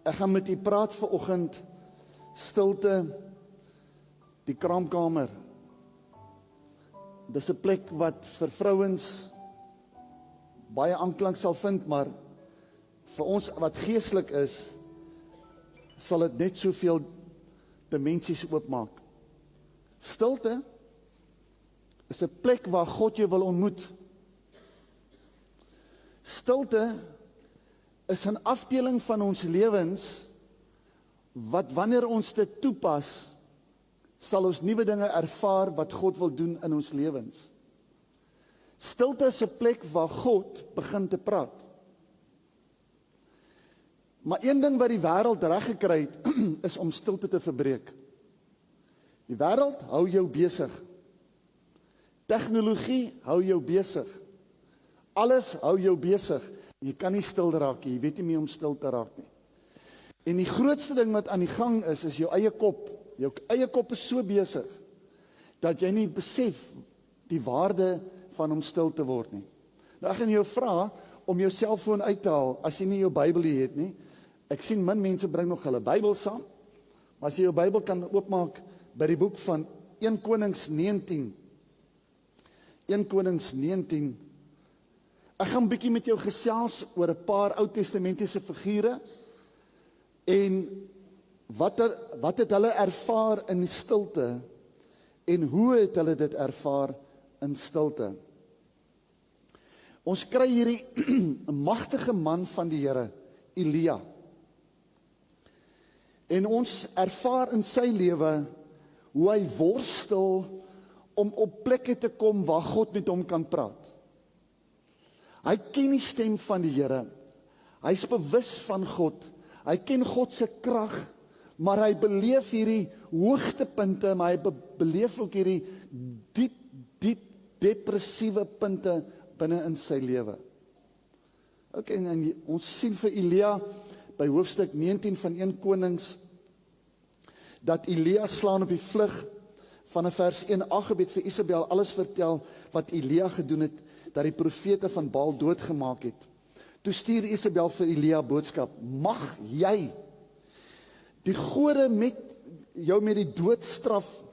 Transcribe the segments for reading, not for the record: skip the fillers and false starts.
Ek gaan met u praat vanoggend, stilte, die kraamkamer. Dis 'n plek wat vir vrouens baie aanklank sal vind, maar vir ons wat geestelik is, sal dit net soveel dimensies oopmaak. Stilte is 'n plek waar God jou wil ontmoet. Stilte is 'n afdeling van ons lewens, wat wanneer ons dit toepas, sal ons nuwe dinge ervaar wat God wil doen in ons lewens. Stilte is 'n plek waar God begin te praat. Maar een ding wat die wêreld reg gekry het, is om stilte te verbreek. Die wêreld hou jou besig. Tegnologie hou jou besig. Alles hou jou besig. Jy kan nie stil raak nie, jy weet nie meer om stil te raak nie. En die grootste ding wat aan die gang is jou eie kop. Jou eie kop is so besig, dat jy nie besef die waarde van om stil te word nie. Nou ek gaan jou vra om jou selfoon uit te haal, as jy nie jou Bybel hier het nie. Ek sien min mense bring nog hulle Bybel saam, maar as jy jou Bybel kan oopmaak by die boek van 1 Konings 19. 1 Konings 19. Ek gaan 'n bietjie met jou gesels oor 'n paar Ou Testamentiese figure en wat het hulle ervaar in stilte en hoe het hulle dit ervaar in stilte. Ons kry hierdie 'n magtige man van die Here, Elia. En ons ervaar in sy lewe hoe hy worstel om op plekke te kom waar God met hom kan praat. Hy ken die stem van die Here. Hy is bewus van God. Hy ken God se krag, maar hy beleef hierdie hoogtepunte, maar hy beleef ook hierdie diep depressiewe punte binne in sy lewe. Okay, en ons sien vir Elia by hoofstuk 19 van 1 Konings dat Elia slaan op die vlug. Van 'n vers 1:8 het vir Isabel alles vertel wat Elia gedoen het, dat die profete van Baal doodgemaak het. Toe stuur Isabel vir Elia boodskap: mag jy die gode met jou met die doodstraf,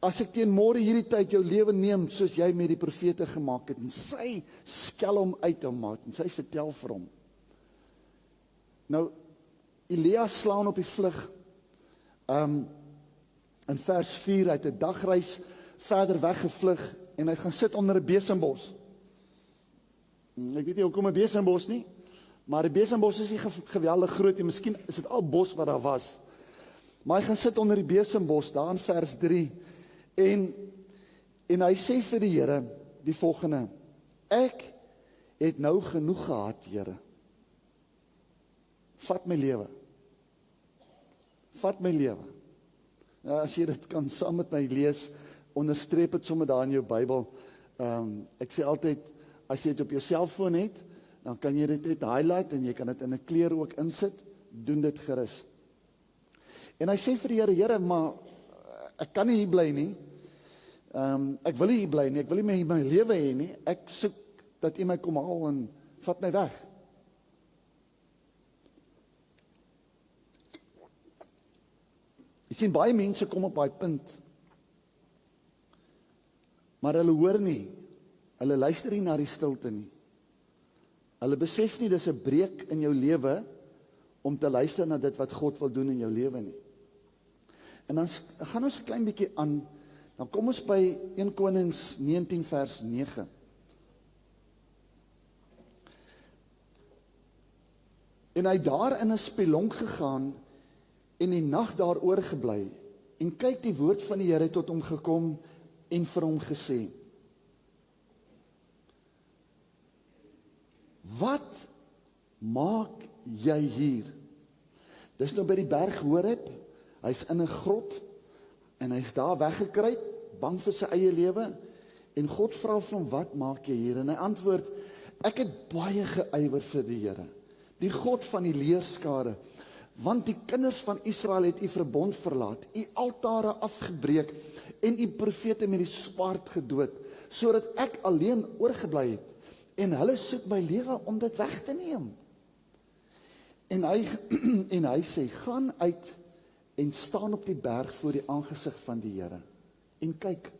as ek teen môre hierdie tyd jou lewe neem, soos jy met die profete gemaak het. En sy skel hom uit hom maat, en sy vertel vir hom. Nou, Elia slaan op die vlug, in vers 4, hy het 'n dagreis verder weggevlug, en hy gaan sit onder 'n besembos. Ek weet nie hoekom 'n besembos nie, maar 'n besembos is nie geweldig groot nie, miskien is dit al bos wat daar was. Maar hy gaan sit onder die besembos, daar in vers 3, en hy sê vir die Here die volgende: ek het nou genoeg gehad, Here. Vat my lewe. Vat my lewe. Nou, as jy dit kan saam met my lees, onderstreep dit sommer daar in jou Bybel. Ek sê altyd, as jy dit op jou selfoon het, dan kan jy dit net highlight en jy kan dit in 'n kleur ook insit. Doen dit gerus. En hy sê vir die Here: Here, maar ek kan nie hier bly nie. Ek wil nie hier bly nie. Ek wil nie meer my lewe hê nie. Ek soek dat U my kom haal en vat my weg. Jy sien, baie mense kom op daai punt, maar hulle hoor nie, hulle luister nie na die stilte nie. Hulle besef nie dis 'n breek in jou lewe om te luister na dit wat God wil doen in jou lewe nie. En dan gaan ons 'n klein bietjie aan, dan kom ons by 1 Konings 19 vers 9. En hy daar in 'n spelonk gegaan en die nag daar oorgebly, en kyk, die woord van die Here tot hom gekom en vir hom gesê: wat maak jy hier? Dis nou by die berg Horeb, hy's in 'n grot, en hy's daar weggekruip, bang vir sy eie lewe, en God vra vir hom: wat maak jy hier? En hy antwoord: ek het baie geywer vir die Here, die God van die leerskare, want die kinders van Israel het U verbond verlaat, U altare afgebreek, en U profete met die swaard gedood, sodat ek alleen oorgebly het, en hulle soek my lewe om dit weg te neem. En hy, en hy sê, gaan uit en staan op die berg voor die aangesig van die Here. En kyk,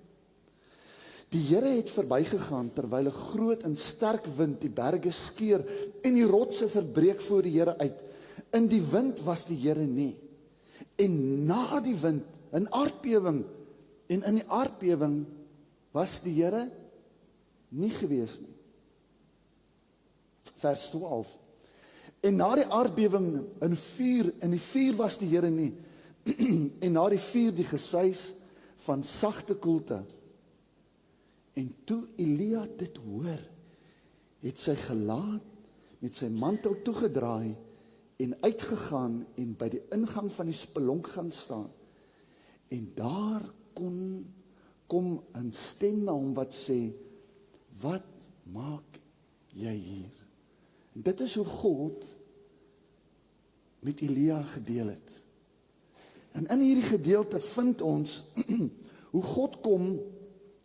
die Here het verbygegaan terwyl 'n groot en sterk wind die berge skeur en die rotse verbreek voor die Here uit. In die wind was die Here nie. En na die wind 'n aardbewing, en in die aardbewing was die Here nie gewees nie. Vers 12. En na die aardbewing in die vuur was die Here nie. En na die vuur die gesuis van sagte koelte. En toe Elia dit hoor, het sy gelaat met sy mantel toegedraai en uitgegaan en by die ingang van die spelonk gaan staan. En daar kom 'n stem na hom wat sê, wat maak jy hier? En dit is hoe God met Elia gedeel het. En in hierdie gedeelte vind ons hoe God kom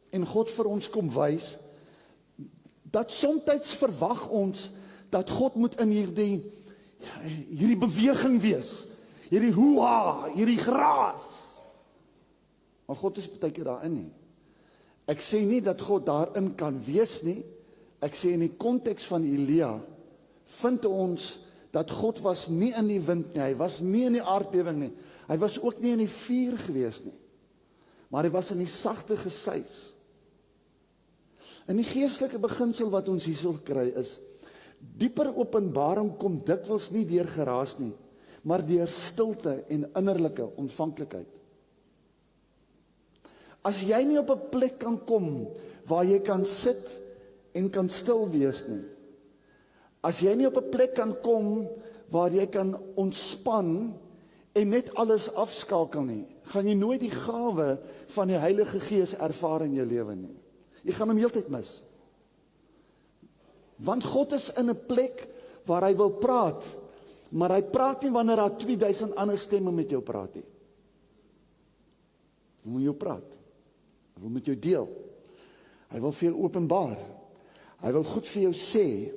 en God vir ons kom wys, dat soms verwag ons, dat God moet in hierdie beweging wees, hierdie hoeha, hierdie geraas. Maar God is baie keer daarin nie. Ek sê nie dat God daarin kan wees nie, ek sê in die konteks van Elia, vind ons, dat God was nie in die wind nie, hy was nie in die aardbewing nie, hy was ook nie in die vuur gewees nie, maar hy was in die sagte gesuis. In die geestelike beginsel wat ons hierso kry is, dieper openbaring kom dikwels nie deur geraas nie, maar deur stilte en innerlike ontvanklikheid. As jy nie op 'n plek kan kom, waar jy kan sit en kan stil wees nie, as jy nie op 'n plek kan kom, waar jy kan ontspan, en net alles afskakel nie, gaan jy nooit die gawe van die Heilige Gees ervaar in jou lewe nie. Jy gaan hom heeltyd mis. Want God is in 'n plek waar hy wil praat, maar hy praat nie wanneer daar 2000 ander stemme met jou praat nie. Hy moet jou praat. Hy wil met jou deel. Hy wil vir jou openbaar. Hy wil goed vir jou sê.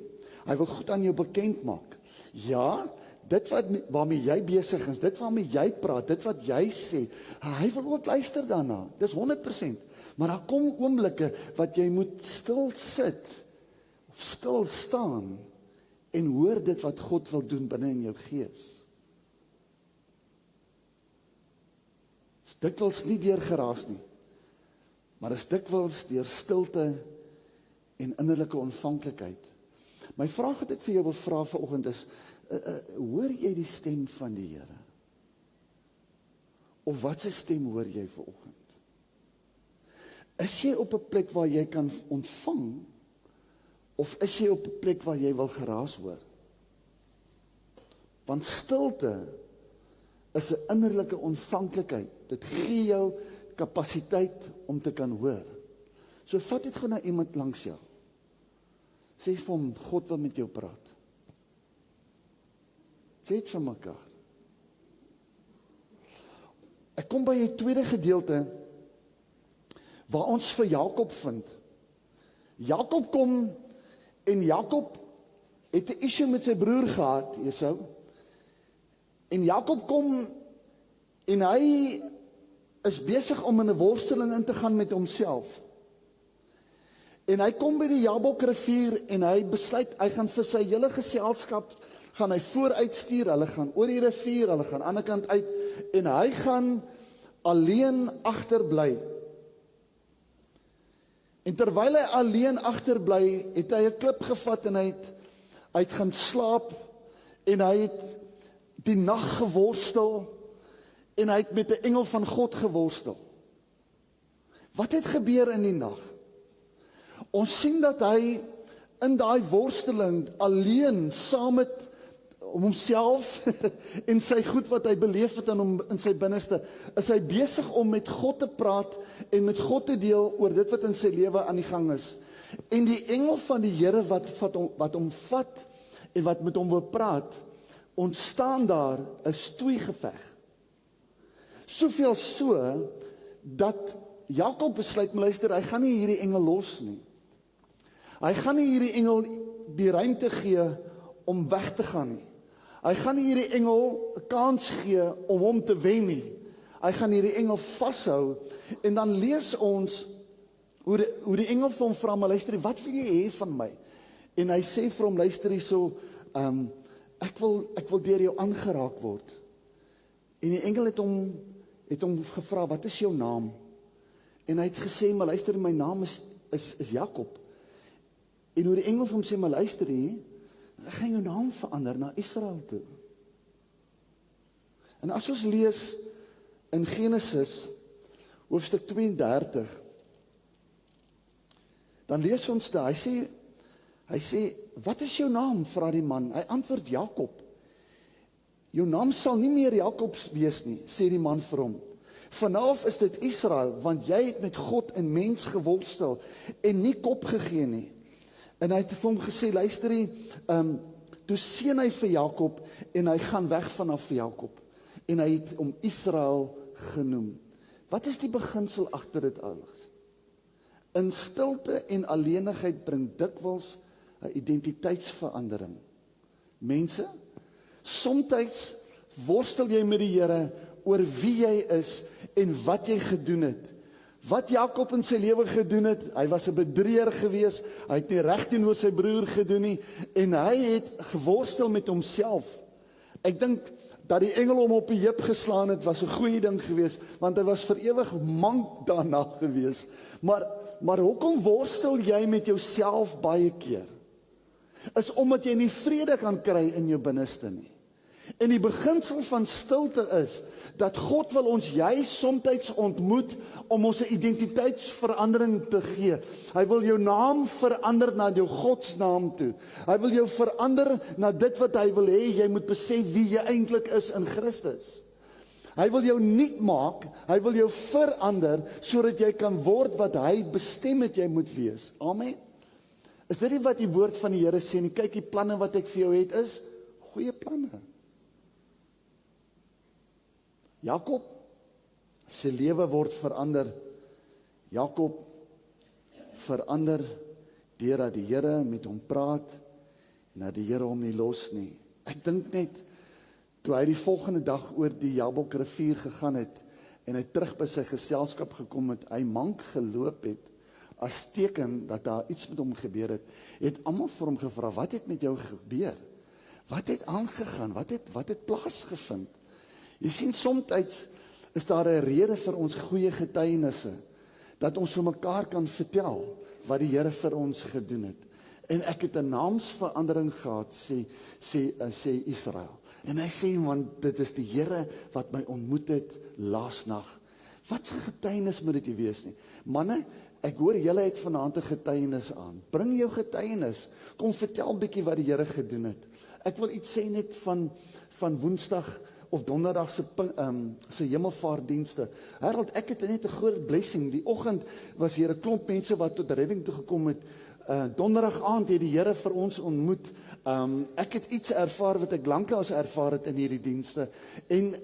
Hy wil goed aan jou bekend maak. Ja, dit waarmee jy besig is, dit waarmee jy praat, dit wat jy sê, hy wil ook luister daarna. Dis 100%. Maar daar kom oomblikke wat jy moet stil sit, of stil staan, en hoor dit wat God wil doen binne in jou gees. Is dikwels nie deur geraas nie, maar is dikwels deur stilte en innerlike ontvanklikheid. My vraag wat ek vir jou wil vra vanoggend is, hoor jy die stem van die Here? Of wat se stem hoor jy vanoggend? Is jy op 'n plek waar jy kan ontvang, of is jy op 'n plek waar jy wil geraas hoor? Want stilte is 'n innerlike ontvanklikheid. Dit gee jou kapasiteit om te kan hoor. So vat dit gewoon na iemand langs jou. Sê vir hom, God wil met jou praat. Sê dit vir mekaar. Ek kom by die tweede gedeelte, waar ons vir Jakob vind. Jakob kom, en Jakob het 'n issue met sy broer gehad, Esau. En Jakob kom, en hy is besig om in 'n worsteling in te gaan met homself. En hy kom by die Jabok rivier, en hy besluit, hy gaan vir sy hele geselskap, gaan hy vooruitstuur, hulle gaan oor die rivier, hulle gaan aan die ander kant uit, en hy gaan alleen agterbly. En terwyl hy alleen agterbly, het hy 'n klip gevat en hy het gaan slaap, en hy het die nag geworstel, en hy het met 'n engel van God geworstel. Wat het gebeur in die nag? Ons sien dat hy in daai worsteling alleen saam met homself en sy goed wat hy beleef het in hom in sy binneste, is hy besig om met God te praat en met God te deel oor dit wat in sy lewe aan die gang is. En die engel van die Here wat hom vat en wat met hom wil praat, ontstaan daar 'n stoeigeveg. Soveel so dat Jakob besluit, luister, hy gaan nie hierdie engel los nie. Hy gaan nie hierdie engel die ruimte gee om weg te gaan nie. Hy gaan nie hierdie engel 'n kans gee om hom te wen nie. Hy gaan hierdie engel vashou en dan lees ons hoe die engel vir hom vra, maar luister, wat wil jy hê van my? En hy sê vir hom, luister hierso, ek wil deur jou aangeraak word. En die engel het hom gevra, wat is jou naam? En hy het gesê, maar luister, my naam is Jakob. En hoe die engel vir hom sê, maar luister hier, ek gaan jou naam verander na Israel toe. En as ons lees in Genesis, hoofstuk 32, dan lees ons daar, hy sê, wat is jou naam, vra die man? Hy antwoord Jakob. Jou naam sal nie meer Jakobs wees nie, sê die man vir hom. Vanaf is dit Israel, want jy het met God en mens geworstel en nie kop gegee nie. En hy het vir hom gesê, luister hier, toe seën hy vir Jakob en hy gaan weg vanaf vir Jakob. En hy het hom Israel genoem. Wat is die beginsel agter dit alles? In stilte en alleenigheid bring dikwels 'n identiteitsverandering. Mense, soms worstel jy met die Here oor wie jy is en wat jy gedoen het. Wat Jakob in sy lewe gedoen het, hy was 'n bedrieër gewees, hy het nie reg teenoor sy broer gedoen nie, en hy het geworstel met homself. Ek dink dat die engel hom op die heup geslaan het, was 'n goeie ding gewees, want hy was vir ewig mank daarna gewees. Maar hoekom worstel jy met jouself baie keer? Is omdat jy nie vrede kan kry in jou binneste nie. En die beginsel van stilte is, dat God wil ons juist soms ontmoet om ons 'n identiteitsverandering te gee. Hy wil jou naam verander na jou Godsnaam toe. Hy wil jou verander na dit wat hy wil hê, jy moet besef wie jy eintlik is in Christus. Hy wil jou nuut maak, hy wil jou verander, sodat jy kan word wat hy bestem het jy moet wees. Amen. Is dit nie wat die woord van die Here sê nie? Kyk, die planne wat ek vir jou het is goeie planne. Jakob se lewe word verander. Jakob verander deurdat die Here met hom praat en dat die Here hom nie los nie. Ek dink net toe hy die volgende dag oor die Jabok rivier gegaan het en hy terug by sy geselskap gekom het, hy mank geloop het as teken dat daar iets met hom gebeur het almal vir hom gevra, wat het met jou gebeur? Wat het aangegaan? Wat het plaasgevind? Jy sien, soms is daar 'n rede vir ons goeie getuienisse, dat ons vir mekaar kan vertel wat die Here vir ons gedoen het. En ek het 'n naamsverandering gehad, sê Israel. En hy sê, want dit is die Here wat my ontmoet het laasnag. Wat 'n getuienis moet dit nie wees nie. Manne, ek hoor julle het vanaand 'n getuienis aan. Bring jou getuienis. Kom vertel bietjie wat die Here gedoen het. Ek wil iets sê net van Woensdag of Donderdag se hemelvaartdienste. Harold, ek het net 'n groot blessing. Die oggend was hier 'n klomp mense wat tot redding toe gekom het. Donderdag aand het die Here vir ons ontmoet. Ek het iets ervaar wat ek lanklaas ervaar het in hierdie dienste. En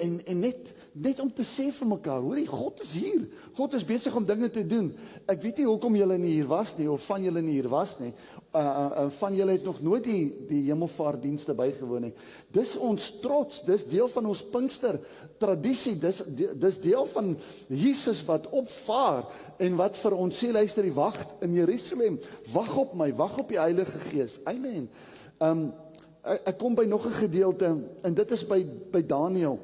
net om te sê vir mekaar, hoorie, God is hier. God is besig om dinge te doen. Ek weet nie hoekom julle nie hier was nie, of van julle nie hier was nie. Van julle het nog nooit die hemelvaartdienste bygewoon nie. Dis ons trots, dis deel van ons Pinkster tradisie, dis deel van Jesus wat opvaar en wat vir ons sê, luister, wag in Jerusalem, wag op my, wag op die Heilige Gees. Amen. Ek kom by nog 'n gedeelte en dit is by Daniël.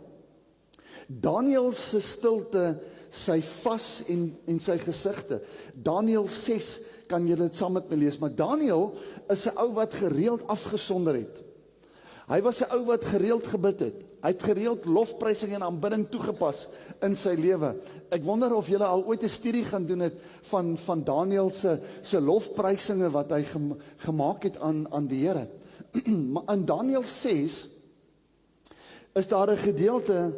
Daniël se stilte, sy vas en sy gesigte. Daniël 6 kan julle dit saam met my lees, maar Daniël is 'n ou wat gereeld afgesonder het. Hy was 'n ou wat gereeld gebid het. Hy het gereeld lofprysing en aanbidding toegepas in sy lewe. Ek wonder of julle al ooit 'n studie gaan doen het van Daniël se lofprysinge wat hy gemaak het aan die Here. Maar in Daniël 6 is daar 'n gedeelte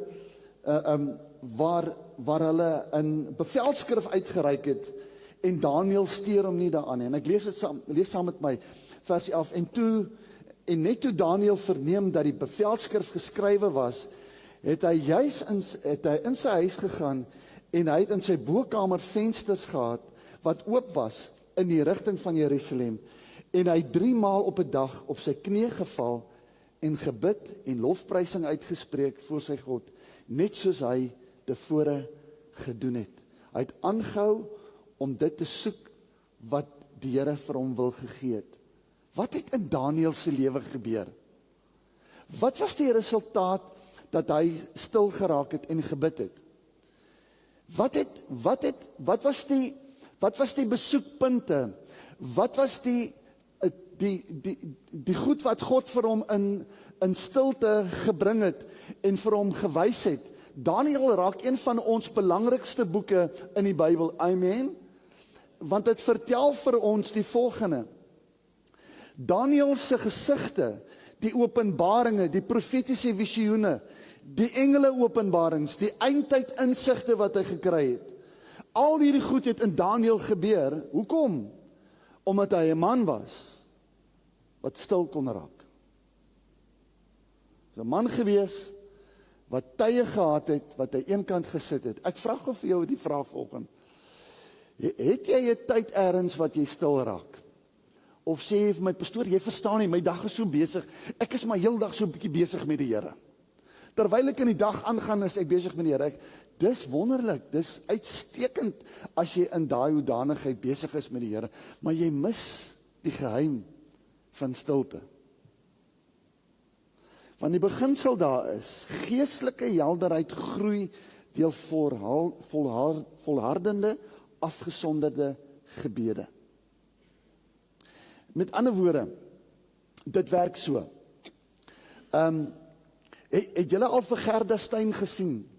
waar hulle 'n bevelskrif uitgereik het en Daniël steur hom nie daaraan nie. En ek lees saam met my vers 11. En net toe Daniël verneem dat die bevelskrif geskrywe was, het hy in sy huis gegaan en hy het in sy bokkamer vensters gehad wat oop was in die rigting van Jerusalem. En hy 3 maal op 'n dag op sy knie geval en gebid en lofprysing uitgespreek voor sy God, net soos hy tevore gedoen het. Hy het aangehou om dit te soek wat die Here vir hom wil gegee het. Wat het in Daniël se lewe gebeur? Wat was die resultaat dat hy stil geraak het en gebid het? Wat was die besoekpunte? Wat was die goed wat God vir hom in stilte gebring het en vir hom gewys het? Daniël raak een van ons belangrikste boeke in die Bybel, amen? Want dit vertel vir ons die volgende. Daniël se gesigte, die openbaringe, die profetiese visioene, die engele openbarings, die eindtyd insigte wat hy gekry het. Al hierdie goed het in Daniël gebeur. Hoekom? Omdat hy 'n man was wat stil kon raak. Hy was 'n man gewees wat tye gehad het, wat hy eenkant gesit het. Ek vra gou vir jou die vraag volgende. Het jy 'n tyd ergens wat jy stil raak? Of sê jy vir my, pastoor, jy verstaan nie, my dag is so besig, ek is maar heel dag so 'n bietjie besig met die Here. Terwyl ek in die dag aangaan, is ek besig met die Here. Dis wonderlik, dis uitstekend as jy in daai hoedanigheid besig is met die Here, maar jy mis die geheim van stilte. Want die beginsel daar is, geestelike helderheid groei deur volhardende, afgesonderde gebede. Met ander woorde, dit werk so. Het julle al vir Gerda Steyn gesien?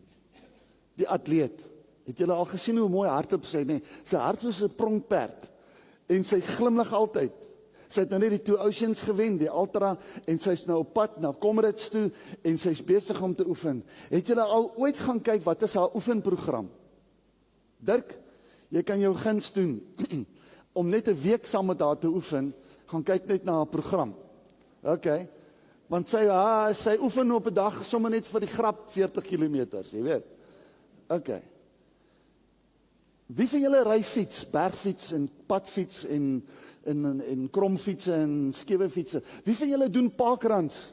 Die atleet. Het julle al gesien hoe mooi hardloop sy, nee? Sy hardloop is 'n pronkperd. En sy glimlag altyd. Sy het nou net die Two Oceans gewen, die Ultra, en sy is nou op pad na Comrades toe, en sy is besig om te oefen. Het julle al ooit gaan kyk, wat is haar oefenprogram? Dirk, jy kan jou guns doen, om net 'n week saam met haar te oefen, gaan kyk net na haar program. Okay. Want sy oefen op 'n dag sommer net vir die grap 40 kilometers, jy weet. Okay. Wie van julle ry fiets, bergfiets en padfiets en kromfietsse en skewe fietsse? Wie van julle doen parkruns?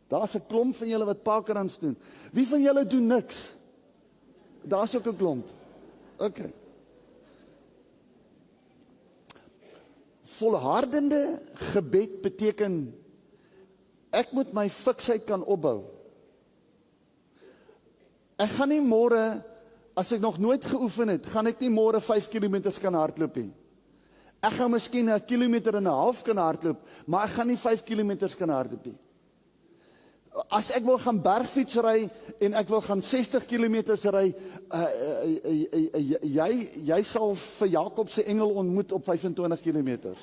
Daar's 'n klomp van julle wat parkruns doen. Wie van julle doen niks? Daar's ook 'n klomp. Okay. Volhardende gebed beteken ek moet my fiksheid kan opbou. Ek gaan nie môre, as ek nog nooit geoefen het, gaan ek nie môre 5 kilometers kan hardloop nie. Ek gaan miskien 1,5 kilometer kan hardloop, maar ek gaan nie 5 kilometers kan hardloop nie. As ek wil gaan bergfiets ry en ek wil gaan 60 kilometers ry, jy sal vir Jakob se engel ontmoet op 25 kilometers.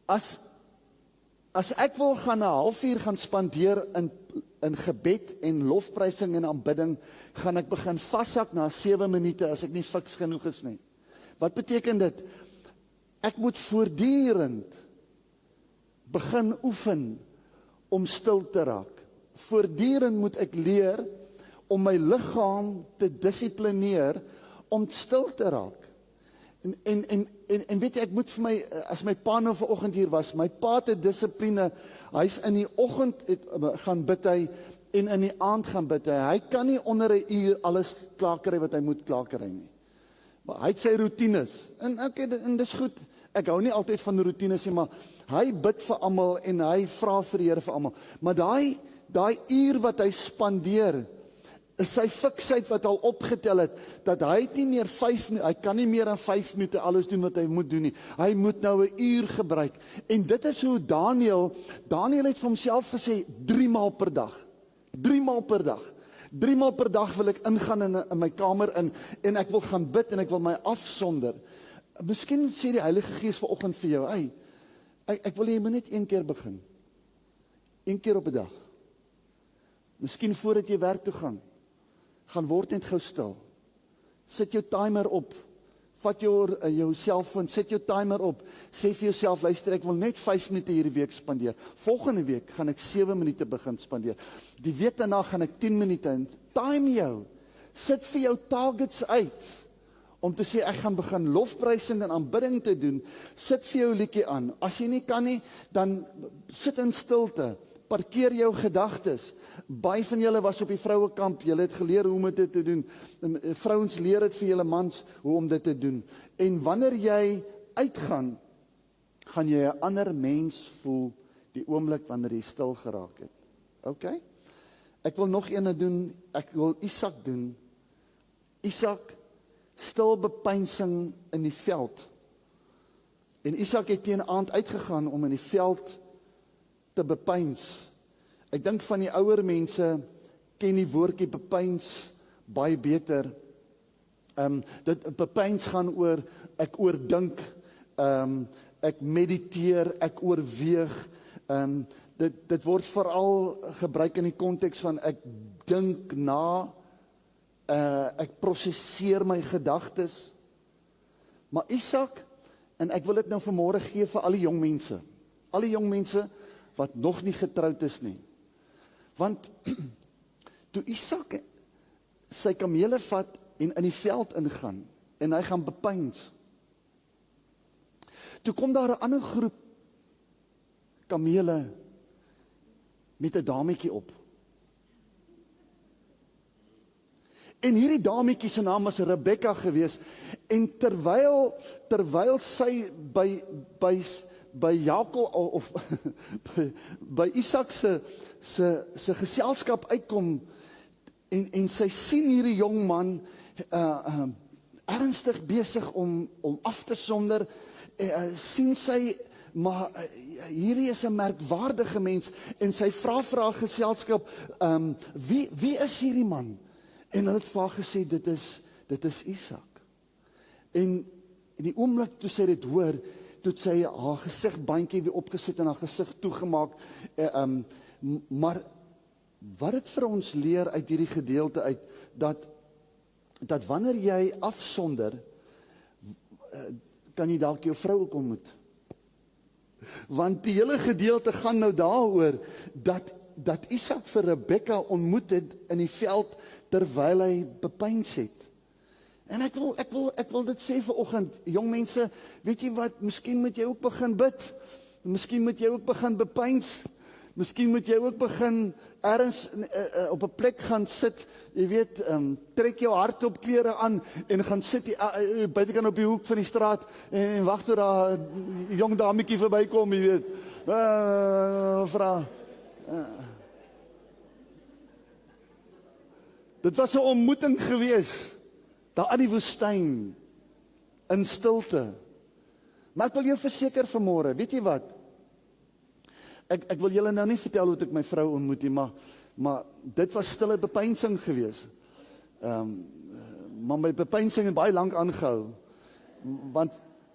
As ek wil gaan 'n halfuur gaan spandeer in gebed en lofprysing en aanbidding, gaan ek begin vashak na 7 minute as ek nie fiks genoeg is nie. Wat beteken dit? Ek moet voortdurend begin oefen om stil te raak. Voortdurend moet ek leer om my liggaam te dissiplineer om stil te raak. En weet jy, ek moet vir my, as my pa nou vanoggend hier was, my pa het 'n dissipline, hy's in die oggend gaan bid hy, en in die aand gaan bid hy kan nie onder 'n uur alles klaar kry wat hy moet klaar kry nie. Maar hy het sy routines, en dis goed, ek hou nie altyd van routines nie, maar hy bid vir almal, en hy vra vir die Here vir almal, maar daai uur wat hy spandeer, is sy fiksheid wat al opgetel het, dat hy nie meer 5 minute, hy kan nie meer dan 5 minute alles doen wat hy moet doen nie. Hy moet nou 'n uur gebruik. En dit is hoe Daniël het vir homself gesê, 3 maal per dag. 3 maal per dag. 3 maal per dag wil ek ingaan in my kamer en ek wil gaan bid en ek wil my afsonder. Miskien sê die Heilige Gees vanoggend vir jou, ek wil jy moet net 1 keer begin. 1 keer op 'n dag. Miskien voordat jy werk toe gaan word net gou stil. Sit jou timer op. Vat jou selfoon, sit jou timer op. Sê vir jouself, luister, ek wil net 5 minute hierdie week spandeer. Volgende week gaan ek 7 minute begin spandeer. Die week daarna gaan ek 10 minute in. Time jou. Sit vir jou targets uit om te sê, ek gaan begin lofprysing en aanbidding te doen, sit vir jou liedjie aan. As jy nie kan nie, dan sit in stilte, parkeer jou gedagtes. Baie van julle was op die vrouekamp, julle het geleer hoe om dit te doen. Vrouens leer dit vir julle mans, hoe om dit te doen. En wanneer jy uitgaan, gaan jy 'n ander mens voel, die oomblik wanneer jy stil geraak het. OK? Ek wil nog ene doen, ek wil Isak doen. Isak, stil bepeinsing in die veld. En Isak het teen aand uitgegaan om in die veld te bepeins. Ek dink van die ouer mense ken die woordjie bepeins baie beter. Dit bepeins gaan oor, ek oordink, ek mediteer, ek oorweeg. Dit word veral gebruik in die konteks van ek dink na, ek prosesseer my gedagtes. Maar Isak, en ek wil dit nou vanmôre gee vir al die jong mense wat nog nie getroud is nie. Want toe Isak sy kamele vat en in die veld ingaan en hy gaan bepeins, toe kom daar 'n ander groep kamele met 'n dametjie op. En hierdie dametjie se naam was Rebekka gewees, en terwyl sy by Jakob of by Isak se geselskap uitkom en sy sien hierdie jong man ernstig besig om af te sonder, sien sy, maar hierdie is 'n merkwaardige mens, en sy vra vir haar geselskap, wie is hierdie man? En hulle het vir haar gesê, dit is Isak. En in die oomblik toe sy dit hoor, toe het sy haar gesigbandjie weer opgesit en haar gesig toegemaak. Maar wat dit vir ons leer uit hierdie gedeelte uit, dat wanneer jy afsonder, kan jy dalk jou vrou ook ontmoet. Want die hele gedeelte gaan nou daaroor, dat Isak vir Rebekka ontmoet het in die veld, terwyl hy bepeins het. En ek wil dit sê vanoggend, jong mense, weet jy wat, miskien moet jy ook begin bid, miskien moet jy ook begin bepeins, miskien moet jy ook begin ergens op 'n plek gaan sit, jy weet, trek jou hardop klere aan en gaan sit buitekant op die hoek van die straat en wag tot daar 'n jong dametjie verbykom, jy weet. Vra. Dit was 'n ontmoeting gewees, daar aan die woestyn, in stilte. Maar ek wil jou verseker vanmôre, weet jy wat? Ek wil julle nou nie vertel hoe ek my vrou ontmoet nie, maar dit was stille bepeinsing gewees. Maar my bepeinsing het baie lank aangehou,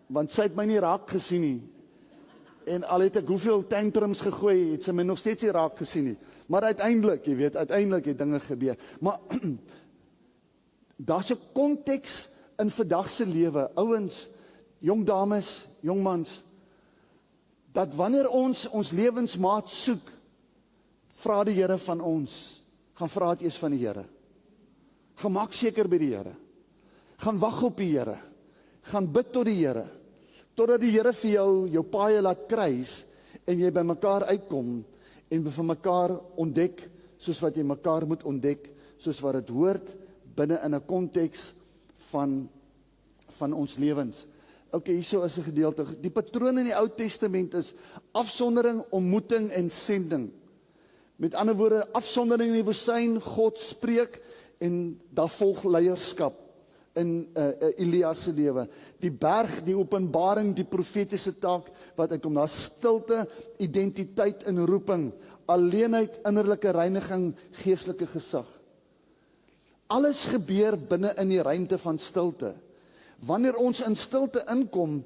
want sy het my nie raak gesien nie. En al het ek hoeveel tantrums gegooi, het sy my nog steeds nie raak gesien nie. Maar uiteindelik, jy weet, uiteindelik het dinge gebeur. Maar daar's 'n konteks in vandag se lewe, ouens, jong dames, jong mans, dat wanneer ons lewensmaat soek, vra die Here van ons, gaan vra dit eers van die Here. Gaan maak seker by die Here. Gaan wag op die Here. Gaan bid tot die Here, totdat die Here vir jou paaie laat kruis en jy by mekaar uitkom en vir mekaar ontdek soos wat jy mekaar moet ontdek, soos wat dit hoort binne in 'n konteks van ons lewens. OK, hierso is 'n gedeelte. Die patroon in die Ou Testament is afsondering, ontmoeting en sending. Met ander woorde, afsondering in die woestyn, God spreek en daar volg leierskap in Elia se lewe. Die berg, die openbaring, die profetiese taak wat uitkom, daar stilte, identiteit en roeping, alleenheid, innerlike reiniging, geestelike gesag. Alles gebeur binne in die ruimte van stilte. Wanneer ons in stilte inkom,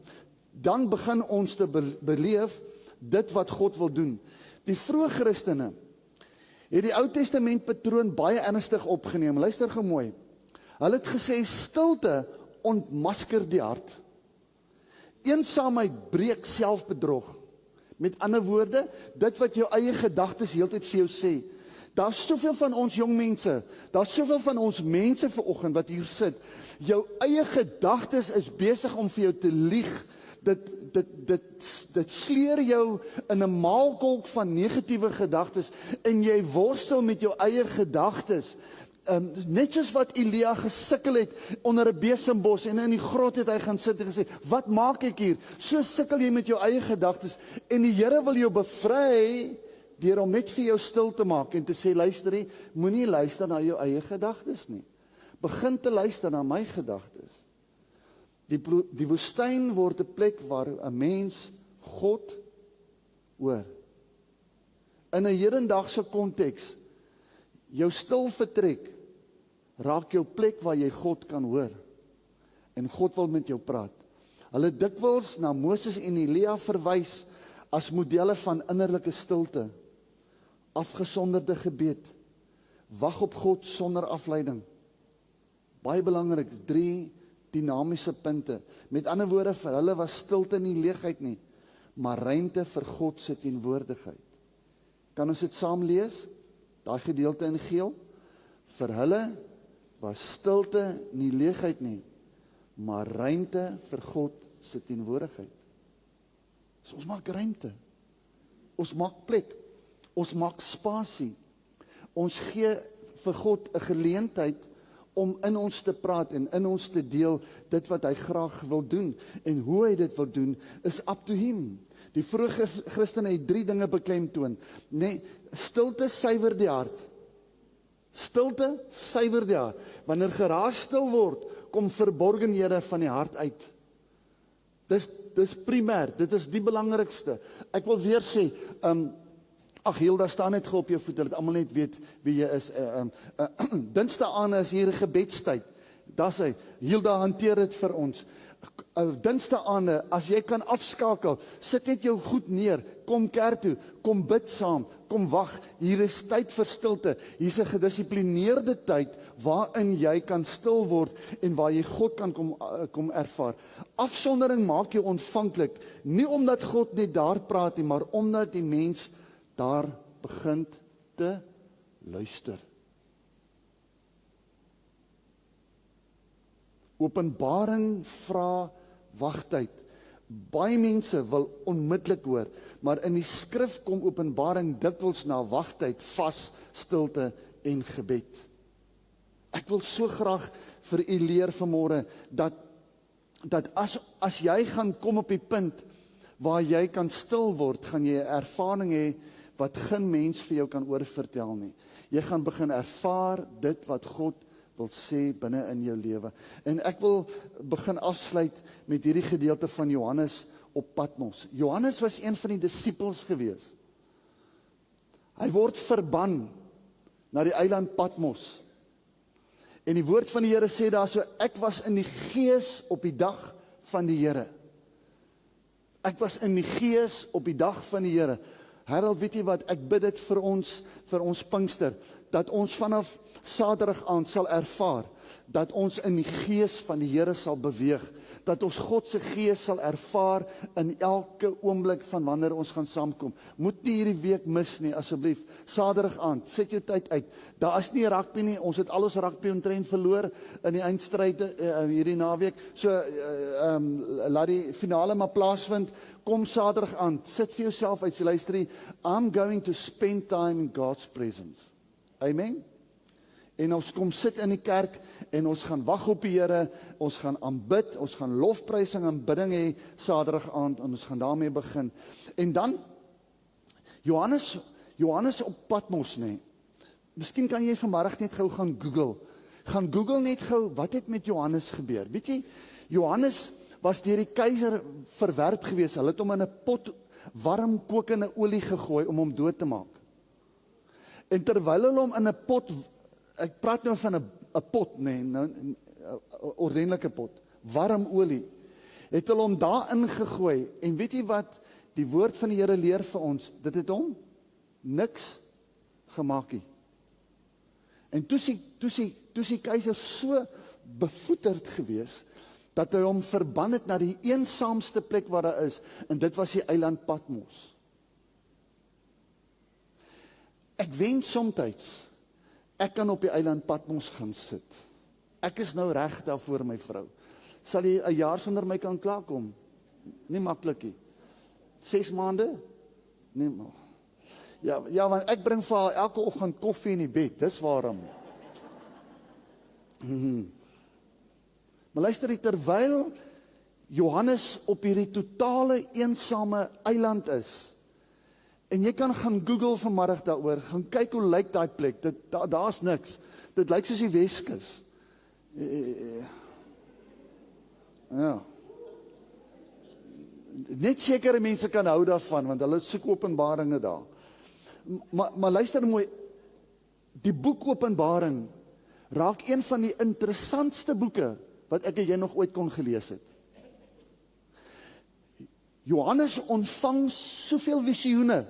dan begin ons te beleef dit wat God wil doen. Die vroeë Christene het die Ou Testament patroon baie ernstig opgeneem. Luister gou mooi. Hulle het gesê stilte ontmasker die hart. Eensaamheid breek selfbedrog. Met ander woorde, dit wat jou eie gedagtes heeltyd vir jou sê, Daar's soveel van ons jong mense, daar's soveel van ons mense vanoggend wat hier sit. Jou eie gedagtes is besig om vir jou te lieg. Dit sleer jou in 'n maalkolk van negatiewe gedagtes en jy worstel met jou eie gedagtes. Net soos wat Elia gesukkel het onder 'n besembos en in die grot het hy gaan sit en gesê, wat maak ek hier? So sukkel jy met jou eie gedagtes en die Here wil jou bevry deur om net vir jou stil te maak en te sê, luister, moenie luister na jou eie gedagtes nie. Begin te luister na my gedagtes. Die woestyn word 'n plek waar 'n mens God hoor. In 'n hedendaagse konteks, jou stil vertrek raak jou plek waar jy God kan hoor. En God wil met jou praat. Hulle dikwels na Moses en Elia verwys as modelle van innerlike stilte, afgesonderde gebed, wag op God sonder afleiding. Baie belangrik, 3 dinamiese punte. Met ander woorde, vir hulle was stilte nie leegheid nie, maar ruimte vir God se teenwoordigheid. Kan ons dit saam lees? Daai gedeelte in geel. Vir hulle was stilte nie leegheid nie, maar ruimte vir God se teenwoordigheid. So ons maak ruimte. Ons maak plek. Ons maak spasie. Ons gee vir God 'n geleentheid om in ons te praat en in ons te deel dit wat hy graag wil doen. En hoe hy dit wil doen is up to him. Die vroeë Christene het 3 dinge beklemtoon. Nee, stilte suiwer die hart. Stilte suiwer die hart. Wanneer geraas stil word, kom verborgenhede van die hart uit. Dis primêr, dit is die belangrikste. Ek wil weer sê, Hilda, staan net gou op jou voete, dat almal net weet wie jy is. Dinsdae is hier 'n gebedstyd. Daar's hy. Hilda hanteer dit vir ons. Dinsdae, as jy kan afskakel, sit net jou goed neer, kom kerk toe, kom bid saam, kom wag, hier is tyd vir stilte, hier is 'n gedissiplineerde tyd, waarin jy kan stil word, en waar jy God kan kom ervaar. Afsondering maak jou ontvanklik, nie omdat God net daar praat nie, maar omdat die mens daar begin te luister. Openbaring vra wagtyd. Baie mense wil onmiddellik hoor, maar in die skrif kom Openbaring dikwels na wagtyd, vas, stilte en gebed. Ek wil so graag vir u leer vanmôre dat as jy gaan kom op die punt waar jy kan stil word, gaan jy 'n ervaring hê wat geen mens vir jou kan oorvertel nie. Jy gaan begin ervaar dit wat God wil sê binne in jou lewe. En ek wil begin afsluit met hierdie gedeelte van Johannes op Patmos. Johannes was een van die disippels gewees. Hy word verban na die eiland Patmos. En die woord van die Here sê daar so, ek was in die gees op die dag van die Here. Ek was in die gees op die dag van die Here. Harold, weet jy wat, ek bid dit vir ons Pinkster, dat ons vanaf Saterdag aand sal ervaar, dat ons in die gees van die Here sal beweeg, dat ons God se gees sal ervaar in elke oomblik van wanneer ons gaan saamkom. Moet nie hierdie week mis nie, asseblief. Saterdag aand, sit jou tyd uit. Daar is nie rugby nie, ons het al ons rugby omtrent verloor in die eindstryd hierdie naweek. So laat die finale maar plaasvind. Kom Saterdag aand, sit vir jouself uit, luister, I'm going to spend time in God's presence. Amen. En ons kom sit in die kerk en ons gaan wag op die Here, ons gaan aanbid, ons gaan lofprysing en aanbidding hê Saterdag aand en ons gaan daarmee begin. En dan Johannes op Patmos, nê. Miskien kan jy vanmiddag net gou gaan Google. Gaan Google net gou wat het met Johannes gebeur. Weet jy, Johannes was deur die keiser verwerp gewees. Hulle het hom in 'n pot warm kokende olie gegooi om hom dood te maak. En terwyl hulle hom in 'n pot, ek praat nou van 'n pot, nee, nou 'n ordentlike pot, warm olie, het hulle hom daarin gegooi. En weet jy wat die woord van die Here leer vir ons? Dit het hom niks gemaak nie. En toe die keiser so bevoeterd gewees, dat hy hom verban het na die eensaamste plek waar hy is, en dit was die eiland Patmos. Ek wens somtyds, ek kan op die eiland Patmos gaan sit. Ek is nou reg daar voor my vrou. Sal jy 'n jaar sonder my kan klaarkom? Nie maklik nie. 6 maande? Nee, maar. Ja, want ek bring vir haar elke oggend koffie in die bed, dis waarom. Maar luister, terwyl Johannes op hierdie totale eensame eiland is, en jy kan gaan Google vanmiddag daaroor, gaan kyk hoe lyk daai plek, daar's niks, dit lyk soos die Weskus. Ja. Net sekere mense kan hou daarvan, want hulle soek openbaringe daar. Maar luister mooi, die boek Openbaring raak een van die interessantste boeke wat ek en jy nog ooit kon gelees het. Johannes ontvang soveel visioene.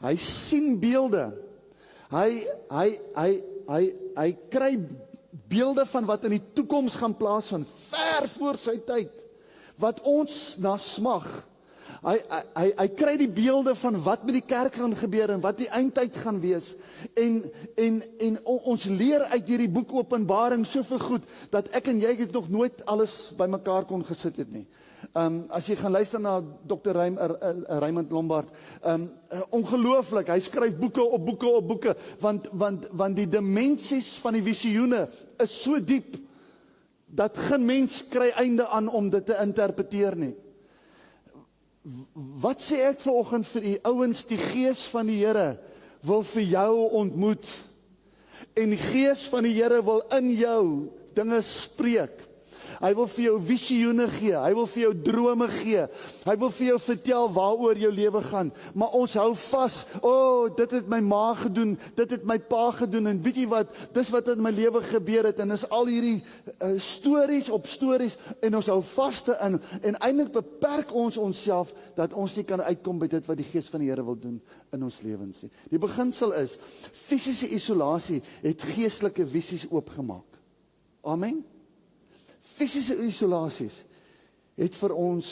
Hy sien beelde. Hy kry beelde van wat in die toekoms gaan plaasvind, ver voor sy tyd, wat ons na smag. Hy kry die beelde van wat met die kerk gaan gebeur en wat die eindtyd gaan wees. En ons leer uit hierdie boek Openbaring soveel goed, dat ek en jy het nog nooit alles by mekaar kon gesit het nie. As jy gaan luister na Dr. Raymond Lombard, ongelooflik, hy skryf boeke op boeke op boeke, want die dimensies van die visioene is so diep, dat geen mens kry einde aan om dit te interpreteer nie. Wat sê ek vanoggend vir die ouens, die Gees van die Here wil vir jou ontmoet, en die Gees van die Here wil in jou dinge spreek. Hy wil vir jou visioene gee, hy wil vir jou drome gee, hy wil vir jou vertel waaroor jou lewe gaan, maar ons hou vas, dit het my ma gedoen, dit het my pa gedoen, en weet jy wat, dis wat in my lewe gebeur het, en is al hierdie stories op stories, en ons hou vaste in, en eintlik beperk ons onsself, dat ons nie kan uitkom by dit wat die Gees van die Here wil doen in ons lewens nie. Die beginsel is, fisiese isolasie het geestelike visies oopgemaak. Amen. Fisiese isolasies het vir ons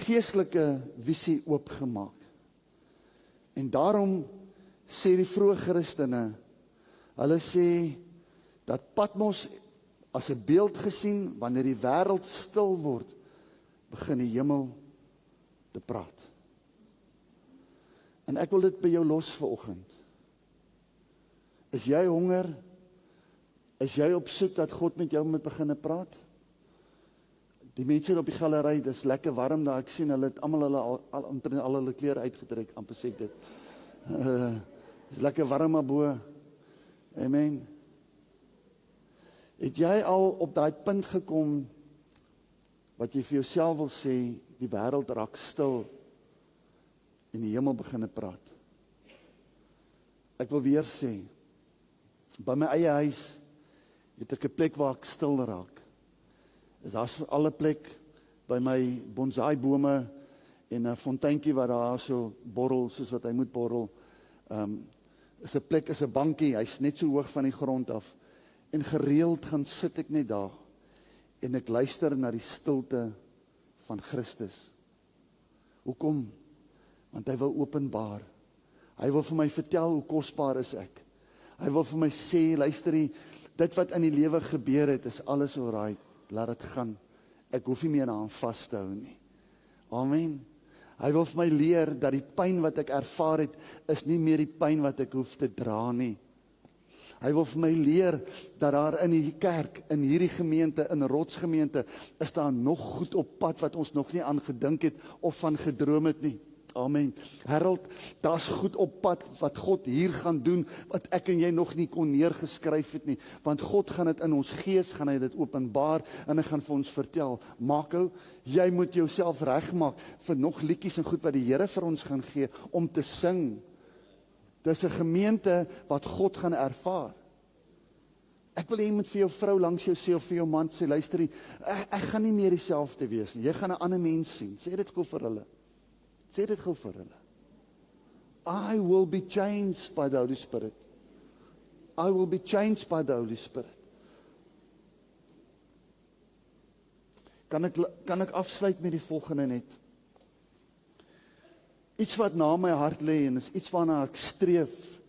geestelike visie oopgemaak. En daarom sê die vroeë Christene, hulle sê dat Patmos as 'n beeld gesien, wanneer die wêreld stil word, begin die hemel te praat. En ek wil dit by jou los vanoggend. Is jy honger? Is jy op soek dat God met jou moet begin praat? Die mense op die galery, dis lekker warm daar, ek sien hulle het almal al hulle klere uitgetrek, amper sê ek dit. Dis lekker warm abo. Amen. Het jy al op daai punt gekom, wat jy vir jouself wil sê, die wêreld raak stil, en die hemel begin praat? Ek wil weer sê, by my eie huis, het ek 'n plek waar ek stil raak. Daar's vir alle plek by my bonsai bome en 'n fonteintjie wat daar so borrel soos wat hy moet borrel. Is 'n plek, is 'n bankie, hy's net so hoog van die grond af. En gereeld gaan sit ek net daar en ek luister na die stilte van Christus. Hoekom? Want hy wil openbaar. Hy wil vir my vertel hoe kosbaar is ek. Hy wil vir my sê, luister dit wat in die lewe gebeur het, is alles alright, laat dit gaan. Ek hoef nie meer aan vas te hou nie. Amen. Hy wil vir my leer dat die pyn wat ek ervaar het, is nie meer die pyn wat ek hoef te dra nie. Hy wil vir my leer dat daar in die kerk, in hierdie gemeente, in rotsgemeente, is daar nog goed op pad wat ons nog nie aan gedink het of van gedroom het nie. Amen. Harold, daar's goed op pad wat God hier gaan doen, wat ek en jy nog nie kon neergeskryf het nie, want God gaan dit in ons gees, gaan hy dit openbaar, en hy gaan vir ons vertel, Marco, jy moet jouself regmaak vir nog liedjies en goed wat die Here vir ons gaan gee, om te sing. Dis 'n gemeente wat God gaan ervaar. Ek wil hê jy moet vir jou vrou langs jou sê, of vir jou man sê, luister, ek gaan nie meer dieselfde wees nie, jy gaan 'n ander mens sien, sê dit gou vir hulle. Sê dit gou vir hulle. I will be changed by the Holy Spirit. I will be changed by the Holy Spirit. Kan ek afsluit met die volgende net? iets wat na my hart lê en is iets waarna ek streef.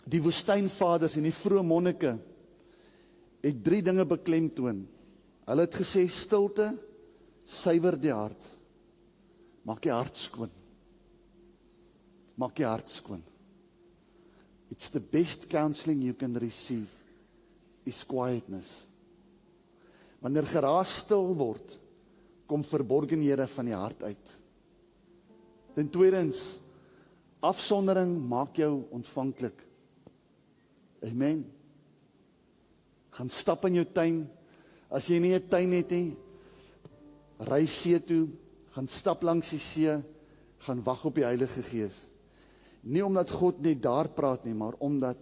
Die woestynvaders en die vroeë monnike het 3 dinge beklemtoon. Hulle het gesê stilte suiwer die hart. Maak die hart skoon. Maak die hart skoon. It's the best counseling you can receive is quietness. Wanneer geraas stil word, kom verborgenhede van die hart uit. Ten tweedens, afsondering maak jou ontvanklik. Amen. Gaan stap in jou tuin. As jy nie 'n tuin het nie, ry see toe, gaan stap langs die see, gaan wag op die Heilige Gees. Nie omdat God net daar praat nie, maar omdat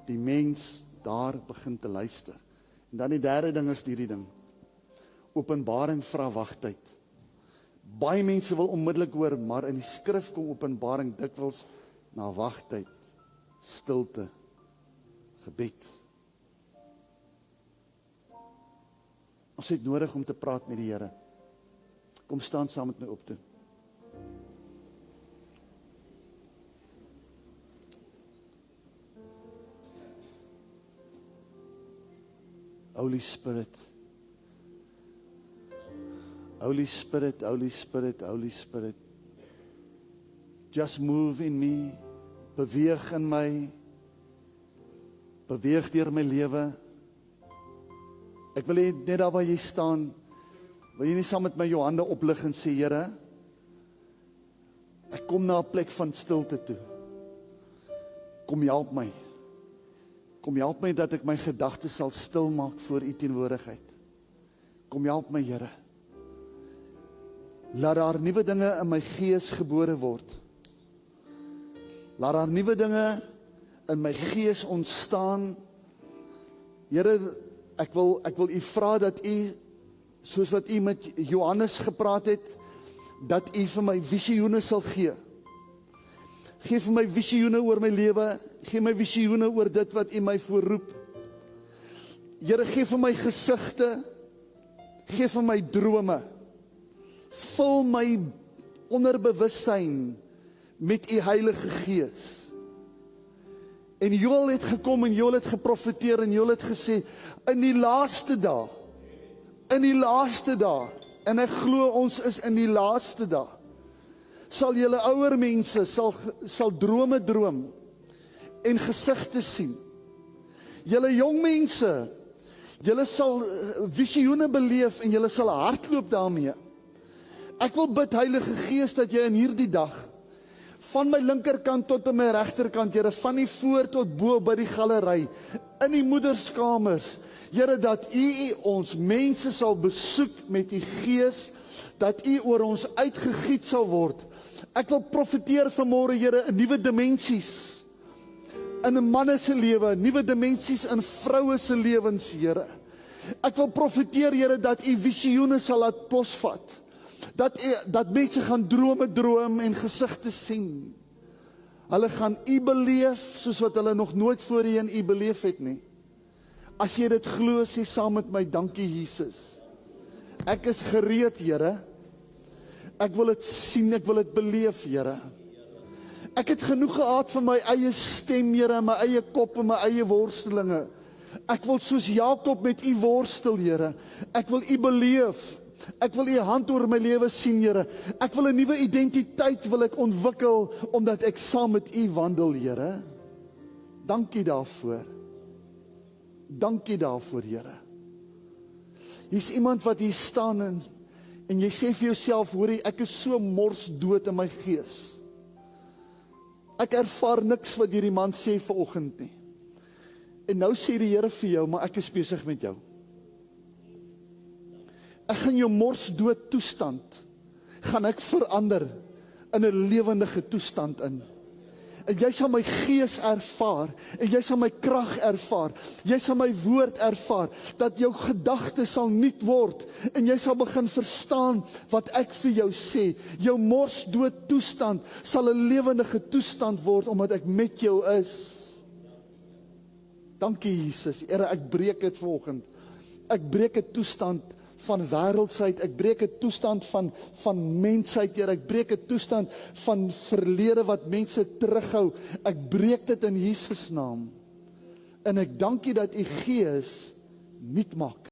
die mens daar begin te luister. En dan die derde ding is hierdie ding. Openbaring vra wagtyd. Baie mense wil onmiddellik hoor, maar in die skrif kom openbaring dikwels na wagtyd, stilte, gebed. Ons het nodig om te praat met die Here. Kom staan saam met my op toe. Holy Spirit. Holy Spirit, Holy Spirit, Holy Spirit. Just move in me. Beweeg in my. Beweeg deur my lewe. Ek wil hê net daar waar jy staan, wil jy nie saam met my jou hande oplig en sê, Here, ek kom na 'n plek van stilte toe. Kom help my. Kom help my dat ek my gedagtes sal stil maak voor u teenwoordigheid. Kom help my, Here. Laat daar nuwe dinge in my gees gebore word. Laat daar nuwe dinge in my gees ontstaan. Here, ek wil u vra dat u, soos wat u met Johannes gepraat het, dat u vir my visioene sal gee. Geef vir my visioene oor my lewe, gee my visioene oor dit wat u my voorroep. Here, gee vir my gesigte, gee vir my drome. Vul my onderbewussyn met u Heilige Gees. En Joel het gekom en Joel het geprofeteer en Joel het gesê, in die laaste dae, en ek glo ons is in die laaste dae, sal julle ouer mense, sal drome droom, en gesigte sien. Julle jong mense, julle sal visioene beleef, en julle sal hardloop daarmee. Ek wil bid, Heilige Gees, dat jy in hierdie dag, van my linkerkant tot by my regterkant, Here, van die voor tot bo by die galery, in die moederskamers, Here, dat u ons mense sal besoek met u Gees, dat u oor ons uitgegiet sal word. Ek wil profeteer vanmôre, Here, in nuwe dimensies, in 'n manne se lewe, nuwe dimensies in vroue se lewens, Here. Ek wil profeteer, Here, dat u visioene sal laat posvat. Dat mense gaan droom en gesigte sien. Hulle gaan u beleef, soos wat hulle nog nooit voorheen u beleef het nie. As jy dit glo, sê saam met my, dankie Jesus. Ek is gereed, Here. Ek wil dit sien, ek wil dit beleef, Here. Ek het genoeg gehad van my eie stem, Here, my eie kop en my eie worstelinge. Ek wil soos Jakob met u worstel, Here. Ek wil u beleef. Ek wil u hand oor my lewe sien, Here. Ek wil 'n nuwe identiteit wil ek ontwikkel, omdat ek saam met u wandel, Here. Dankie daarvoor. Dankie daarvoor, Here. Hier's iemand wat hier staan en jy sê vir jouself, hoorie, ek is so morsdood in my gees. Ek ervaar niks wat hierdie man sê vanoggend nie. En nou sê die Here vir jou, maar ek is besig met jou. Ek gaan jou morsdood toestand, gaan ek verander in 'n lewendige toestand in. En jy sal my gees ervaar, en jy sal my krag ervaar, jy sal my woord ervaar, dat jou gedagtes sal nuut word, en jy sal begin verstaan wat ek vir jou sê. Jou morsdood toestand sal 'n lewendige toestand word, omdat ek met jou is. Dankie Jesus, Here, ek breek dit vanoggend. Ek breek 'n toestand van wêreldsheid, ek breek 'n toestand van mensheid, Here, ek breek 'n toestand van verlede wat mense terughou, ek breek dit in Jesus naam, en ek dank U dat U Gees nuut maak.